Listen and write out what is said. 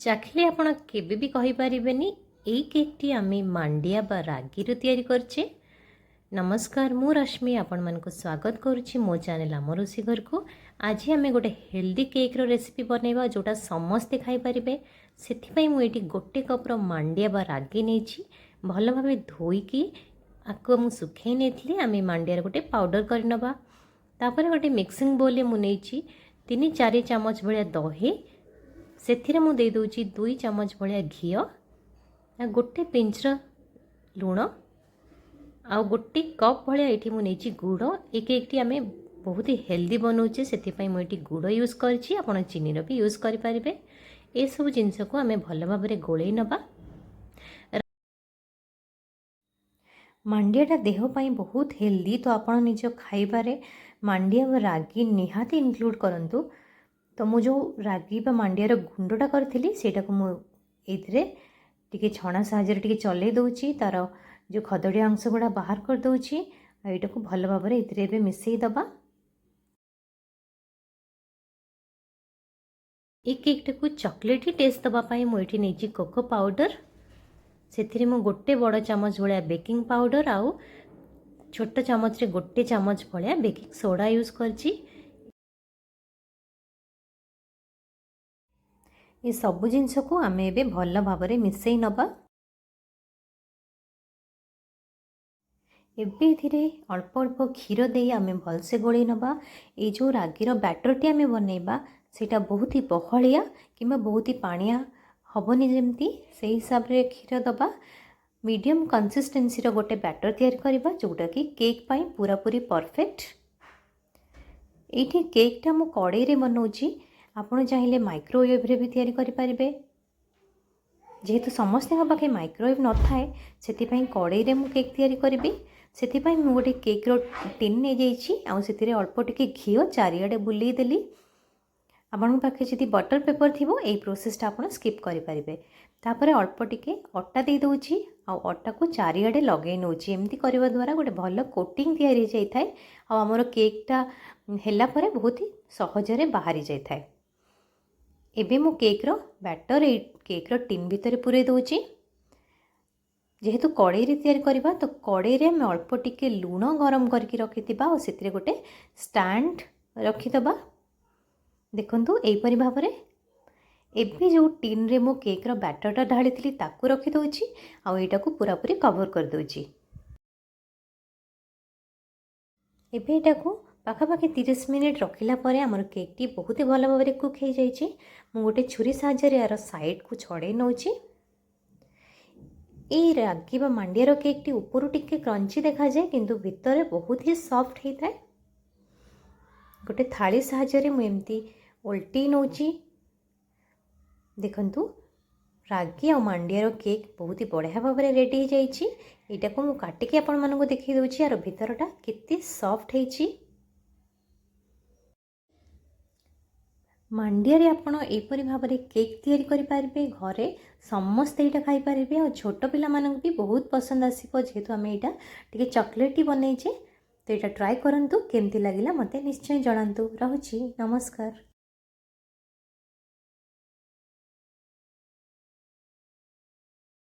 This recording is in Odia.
ଚାଖିଲେ ଆପଣ କେବେ ବି କହିପାରିବେନି ଏଇ କେକ୍ଟି ଆମେ ମାଣ୍ଡିଆ ବା ରାଗିରୁ ତିଆରି କରିଛେ। ନମସ୍କାର, ମୁଁ ରଶ୍ମି ଆପଣମାନଙ୍କୁ ସ୍ୱାଗତ କରୁଛି ମୋ ଚ୍ୟାନେଲ୍ ଆମ ରୋଷେଇ ଘରକୁ। ଆଜି ଆମେ ଗୋଟେ ହେଲ୍ଦି କେକ୍ର ରେସିପି ବନେଇବା ଯେଉଁଟା ସମସ୍ତେ ଖାଇପାରିବେ। ସେଥିପାଇଁ ମୁଁ ଏଠି ଗୋଟେ କପ୍ର ମାଣ୍ଡିଆ ବା ରାଗି ନେଇଛି। ଭଲ ଭାବେ ଧୋଇକି ଆକୁ ମୁଁ ଶୁଖାଇ ନେଇଥିଲି। ଆମେ ମାଣ୍ଡିଆର ଗୋଟେ ପାଉଡ଼ର କରିନେବା। ତାପରେ ଗୋଟେ ମିକ୍ସିଂ ବୋଲରେ ମୁଁ ନେଇଛି 3-4 ଚାମଚ ଭଳିଆ ଦହି। ସେଥିରେ ମୁଁ ଦେଇ ଦେଉଛି 2 ଚାମଚ ଭଳିଆ ଘିଅ, ଗୋଟେ ପିଞ୍ଚର ଲୁଣ, ଆଉ ଗୋଟେ କପ୍ ଭଳିଆ ଏଠି ମୁଁ ନେଇଛି ଗୁଡ଼। ଏ କେକ୍ଟି ଆମେ ବହୁତ ହେଲ୍ଦି ବନାଉଛେ, ସେଥିପାଇଁ ମୁଁ ଏଠି ଗୁଡ଼ ୟୁଜ୍ କରିଛି। ଆପଣ ଚିନିର ବି ୟୁଜ୍ କରିପାରିବେ। ଏସବୁ ଜିନିଷକୁ ଆମେ ଭଲ ଭାବରେ ଗୋଳେଇ ନେବା। ମାଣ୍ଡିଆଟା ଦେହ ପାଇଁ ବହୁତ ହେଲ୍ଦି, ତ ଆପଣ ନିଜ ଖାଇବାରେ ମାଣ୍ଡିଆ ବା ରାଗି ନିହାତି ଇନକ୍ଲୁଡ଼ କରନ୍ତୁ। ତ ମୁଁ ଯେଉଁ ରାଗି ବା ମାଣ୍ଡିଆର ଗୁଣ୍ଡଟା କରିଥିଲି ସେଇଟାକୁ ମୁଁ ଏଇଥିରେ ଟିକେ ଛଣା ସାହାଯ୍ୟରେ ଟିକେ ଚଲେଇ ଦେଉଛି। ତା'ର ଯେଉଁ ଖଦଡ଼ିଆ ଅଂଶ ଗୁଡ଼ା ବାହାର କରିଦେଉଛି। ଆଉ ଏଇଟାକୁ ଭଲ ଭାବରେ ଏଥିରେ ଏବେ ମିଶାଇ ଦେବା। ଏ କେକ୍ଟାକୁ ଚକୋଲେଟ୍ ଟେଷ୍ଟ ଦେବା ପାଇଁ ମୁଁ ଏଠି ନେଇଛି କୋକୋ ପାଉଡ଼ର। ସେଥିରେ ମୁଁ ଗୋଟେ ବଡ଼ ଚାମଚ ଭଳିଆ ବେକିଂ ପାଉଡ଼ର ଆଉ ଛୋଟ ଚାମଚରେ ଗୋଟେ ଚାମଚ ଭଳିଆ ବେକିଂ ସୋଡ଼ା ୟୁଜ୍ କରିଛି। ଏ ସବୁ ଜିନିଷକୁ ଆମେ ଏବେ ଭଲ ଭାବରେ ମିଶାଇ ନେବା। ଏବେ ଏଥିରେ ଅଳ୍ପ ଅଳ୍ପ କ୍ଷୀର ଦେଇ ଆମେ ଭଲସେ ଗୋଳେଇ ନେବା। ଏଇ ଯେଉଁ ରାଗିର ବ୍ୟାଟରଟି ଆମେ ବନେଇବା ସେଇଟା ବହୁତ ହି ବହଳିଆ କିମ୍ବା ବହୁତ ହି ପାଣିଆ ହେବନି, ଯେମିତି ସେଇ ହିସାବରେ କ୍ଷୀର ଦେବା। ମିଡ଼ିୟମ୍ କନସିଷ୍ଟେନ୍ସିର ଗୋଟେ ବ୍ୟାଟର ତିଆରି କରିବା ଯେଉଁଟାକି କେକ୍ ପାଇଁ ପୁରାପୁରି ପରଫେକ୍ଟ। ଏଇଠି କେକ୍ଟା ମୁଁ କଡ଼େଇରେ ବନାଉଛି। ଆପଣ ଚାହିଁଲେ ମାଇକ୍ରୋୱେଭ୍ରେ ବି ତିଆରି କରିପାରିବେ। ଯେହେତୁ ସମସ୍ତଙ୍କ ପାଖେ ମାଇକ୍ରୋୱେଭ୍ ନଥାଏ, ସେଥିପାଇଁ କଡ଼େଇରେ ମୁଁ କେକ୍ ତିଆରି କରିବି। ସେଥିପାଇଁ ମୁଁ ଗୋଟେ କେକ୍ର ଟିନ୍ ନେଇଯାଇଛି, ଆଉ ସେଥିରେ ଅଳ୍ପ ଟିକେ ଘିଅ ଚାରିଆଡ଼େ ବୁଲେଇ ଦେଲି। ଆପଣଙ୍କ ପାଖେ ଯଦି ବଟର ପେପର ଥିବ ଏଇ ପ୍ରୋସେସଟା ଆପଣ ସ୍କିପ୍ କରିପାରିବେ। ତାପରେ ଅଳ୍ପ ଟିକେ ଅଟା ଦେଇ ଦେଉଛି, ଆଉ ଅଟାକୁ ଚାରିଆଡ଼େ ଲଗାଇ ନେଉଛି। ଏମିତି କରିବା ଦ୍ୱାରା ଗୋଟେ ଭଲ କୋଟିଂ ତିଆରି ହୋଇଯାଇଥାଏ, ଆଉ ଆମର କେକ୍ଟା ହେଲା ପରେ ବହୁତ ହି ସହଜରେ ବାହାରି ଯାଇଥାଏ। ଏବେ ମୁଁ କେକ୍ର ବ୍ୟାଟର ଏଇ କେକ୍ର ଟିନ୍ ଭିତରେ ପୂରାଇ ଦେଉଛି। ଯେହେତୁ କଡ଼େଇରେ ତିଆରି କରିବା, ତ କଡ଼େଇରେ ଆମେ ଅଳ୍ପ ଟିକେ ଲୁଣ ଗରମ କରିକି ରଖିଥିବା ଆଉ ସେଥିରେ ଗୋଟେ ଷ୍ଟାଣ୍ଡ ରଖିଦେବା। ଦେଖନ୍ତୁ ଏହିପରି ଭାବରେ। ଏବେ ଯେଉଁ ଟିନ୍ରେ ମୁଁ କେକ୍ର ବ୍ୟାଟରଟା ଢାଳିଥିଲି ତାକୁ ରଖିଦେଉଛି, ଆଉ ଏଇଟାକୁ ପୁରାପୁରି କଭର କରିଦେଉଛି। ଏବେ ଏଇଟାକୁ ପାଖାପାଖି 30 ମିନିଟ୍ ରଖିଲା ପରେ ଆମର କେକ୍ଟି ବହୁତ ଭଲ ଭାବରେ କୁକ୍ ହେଇଯାଇଛି। ମୁଁ ଗୋଟେ ଛୁରୀ ସାହାଯ୍ୟରେ ଏହାର ସାଇଡ଼୍କୁ ଛଡ଼େଇ ନେଉଛି। ଏଇ ରାଗି ବା ମାଣ୍ଡିଆର କେକ୍ଟି ଉପରୁ ଟିକେ କ୍ରଞ୍ଚି ଦେଖାଯାଏ, କିନ୍ତୁ ଭିତରେ ବହୁତ ହି ସଫ୍ଟ ହେଇଥାଏ। ଗୋଟେ ଥାଳି ସାହାଯ୍ୟରେ ମୁଁ ଏମିତି ଓଲଟେଇ ନେଉଛି। ଦେଖନ୍ତୁ ରାଗି ଆଉ ମାଣ୍ଡିଆର କେକ୍ ବହୁତ ହି ବଢ଼ିଆ ଭାବରେ ରେଡ଼ି ହେଇଯାଇଛି। ଏଇଟାକୁ ମୁଁ କାଟିକି ଆପଣମାନଙ୍କୁ ଦେଖାଇ ଦେଉଛି, ଆର ଭିତରଟା କେତେ ସଫ୍ଟ ହେଇଛି। ମାଣ୍ଡିଆରେ ଆପଣ ଏହିପରି ଭାବରେ କେକ୍ ତିଆରି କରିପାରିବେ। ଘରେ ସମସ୍ତେ ଏଇଟା ଖାଇପାରିବେ, ଆଉ ଛୋଟ ପିଲାମାନଙ୍କୁ ବି ବହୁତ ପସନ୍ଦ ଆସିବ। ଯେହେତୁ ଆମେ ଏଇଟା ଟିକେ ଚକୋଲେଟ୍ ବନେଇଛେ, ତ ଏଇଟା ଟ୍ରାଏ କରନ୍ତୁ। କେମିତି ଲାଗିଲା ମୋତେ ନିଶ୍ଚୟ ଜଣାନ୍ତୁ। ରହୁଛି, ନମସ୍କାର।